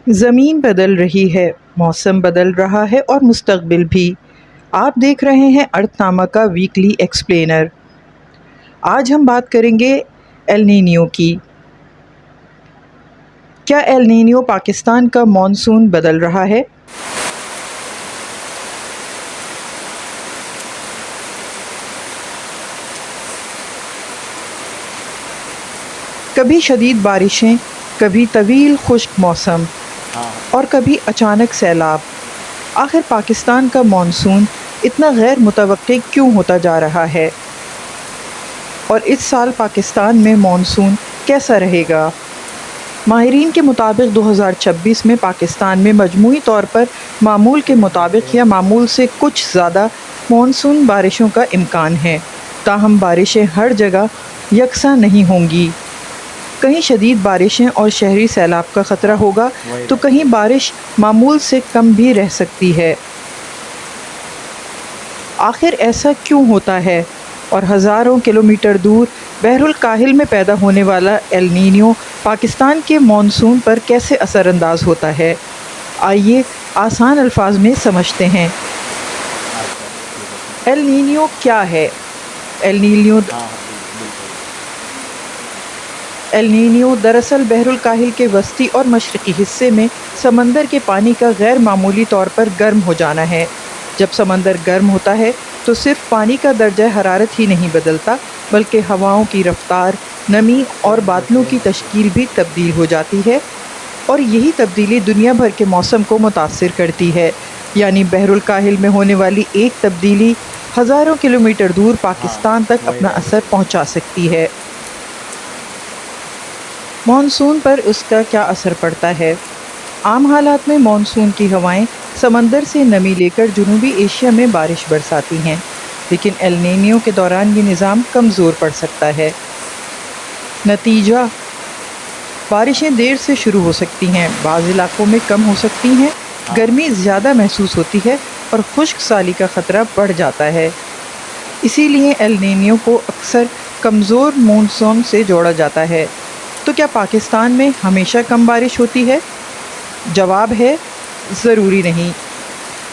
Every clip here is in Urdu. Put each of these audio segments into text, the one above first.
زمین بدل رہی ہے، موسم بدل رہا ہے اور مستقبل بھی۔ آپ دیکھ رہے ہیں ارتھ نامہ کا ویکلی ایکسپلینر۔ آج ہم بات کریں گے ایل نینیو کی۔ کیا ایل نینیو پاکستان کا مانسون بدل رہا ہے؟ کبھی شدید بارشیں، کبھی طویل خشک موسم اور کبھی اچانک سیلاب۔ آخر پاکستان کا مانسون اتنا غیر متوقع کیوں ہوتا جا رہا ہے؟ اور اس سال پاکستان میں مانسون کیسا رہے گا؟ ماہرین کے مطابق 2026 میں پاکستان میں مجموعی طور پر معمول کے مطابق یا معمول سے کچھ زیادہ مانسون بارشوں کا امکان ہے، تاہم بارشیں ہر جگہ یکساں نہیں ہوں گی۔ کہیں شدید بارشیں اور شہری سیلاب کا خطرہ ہوگا تو کہیں بارش معمول سے کم بھی رہ سکتی ہے۔ آخر ایسا کیوں ہوتا ہے؟ اور ہزاروں کلومیٹر دور بحر الکاہل میں پیدا ہونے والا ایل نینیو پاکستان کے مانسون پر کیسے اثر انداز ہوتا ہے؟ آئیے آسان الفاظ میں سمجھتے ہیں۔ ایل نینیو کیا ہے؟ ایل نینیو دراصل بحر الکاہل کے وسطی اور مشرقی حصے میں سمندر کے پانی کا غیر معمولی طور پر گرم ہو جانا ہے۔ جب سمندر گرم ہوتا ہے تو صرف پانی کا درجہ حرارت ہی نہیں بدلتا، بلکہ ہواؤں کی رفتار، نمی اور بادلوں کی تشکیل بھی تبدیل ہو جاتی ہے، اور یہی تبدیلی دنیا بھر کے موسم کو متاثر کرتی ہے۔ یعنی بحر الکاہل میں ہونے والی ایک تبدیلی ہزاروں کلومیٹر دور پاکستان تک اپنا اثر پہنچا سکتی ہے۔ مانسون پر اس کا کیا اثر پڑتا ہے؟ عام حالات میں مانسون کی ہوائیں سمندر سے نمی لے کر جنوبی ایشیا میں بارش برساتی ہیں، لیکن ایل نینیو کے دوران یہ نظام کمزور پڑ سکتا ہے۔ نتیجہ: بارشیں دیر سے شروع ہو سکتی ہیں، بعض علاقوں میں کم ہو سکتی ہیں، گرمی زیادہ محسوس ہوتی ہے اور خشک سالی کا خطرہ بڑھ جاتا ہے۔ اسی لیے ایل نینیو کو اکثر کمزور مونسون سے جوڑا جاتا ہے۔ تو کیا پاکستان میں ہمیشہ کم بارش ہوتی ہے؟ جواب ہے ضروری نہیں۔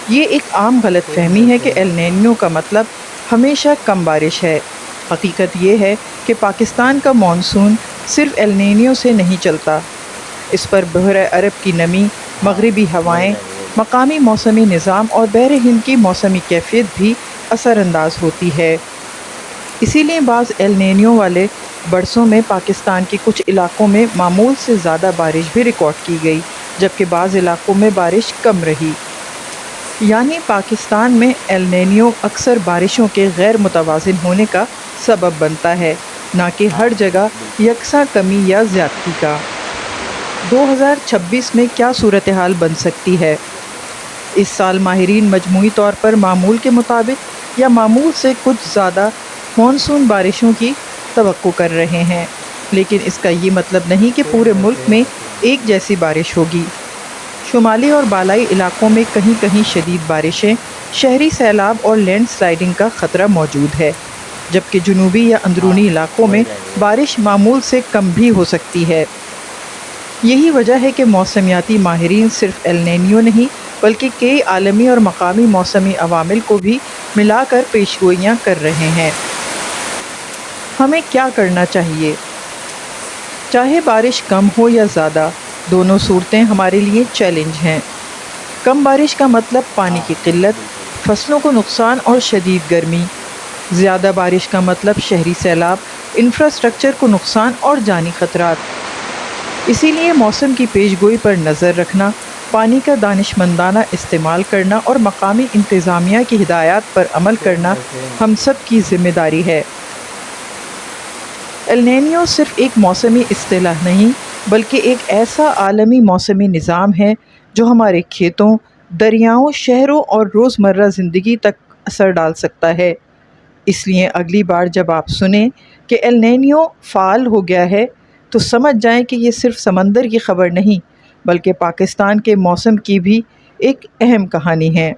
یہ ایک عام غلط فہمی ہے کہ ایل نینیو کا مطلب ہمیشہ کم بارش ہے۔ حقیقت یہ ہے کہ پاکستان کا مانسون صرف ایل نینیو سے نہیں چلتا، اس پر بحر عرب کی نمی، مغربی ہوائیں، مقامی موسمی نظام اور بحر ہند کی موسمی کیفیت بھی اثر انداز ہوتی ہے۔ اسی لیے بعض ایل نینیو والے برسوں میں پاکستان کے کچھ علاقوں میں معمول سے زیادہ بارش بھی ریکارڈ کی گئی، جبکہ بعض علاقوں میں بارش کم رہی۔ یعنی پاکستان میں ایل نینیو اکثر بارشوں کے غیر متوازن ہونے کا سبب بنتا ہے، نہ کہ ہر جگہ یکساں کمی یا زیادتی کا۔ 2026 میں کیا صورتحال بن سکتی ہے؟ اس سال ماہرین مجموعی طور پر معمول کے مطابق یا معمول سے کچھ زیادہ مانسون بارشوں کی توقع کر رہے ہیں، لیکن اس کا یہ مطلب نہیں کہ پورے ملک میں ایک جیسی بارش ہوگی۔ شمالی اور بالائی علاقوں میں کہیں کہیں شدید بارشیں، شہری سیلاب اور لینڈ سلائڈنگ کا خطرہ موجود ہے، جبکہ جنوبی یا اندرونی علاقوں میں بارش معمول سے کم بھی ہو سکتی ہے۔ یہی وجہ ہے کہ موسمیاتی ماہرین صرف ایل نینیو نہیں بلکہ کئی عالمی اور مقامی موسمی عوامل کو بھی ملا کر پیشگوئیاں کر رہے ہیں۔ ہمیں کیا کرنا چاہیے؟ چاہے بارش کم ہو یا زیادہ، دونوں صورتیں ہمارے لیے چیلنج ہیں۔ کم بارش کا مطلب پانی کی قلت، فصلوں کو نقصان اور شدید گرمی۔ زیادہ بارش کا مطلب شہری سیلاب، انفراسٹرکچر کو نقصان اور جانی خطرات۔ اسی لیے موسم کی پیش گوئی پر نظر رکھنا، پانی کا دانشمندانہ استعمال کرنا اور مقامی انتظامیہ کی ہدایات پر عمل کرنا ہم سب کی ذمہ داری ہے۔ ایل نینیو صرف ایک موسمی اصطلاح نہیں بلکہ ایک ایسا عالمی موسمی نظام ہے جو ہمارے کھیتوں، دریاؤں، شہروں اور روزمرہ زندگی تک اثر ڈال سکتا ہے۔ اس لیے اگلی بار جب آپ سنیں کہ ایل نینیو فعال ہو گیا ہے تو سمجھ جائیں کہ یہ صرف سمندر کی خبر نہیں بلکہ پاکستان کے موسم کی بھی ایک اہم کہانی ہے۔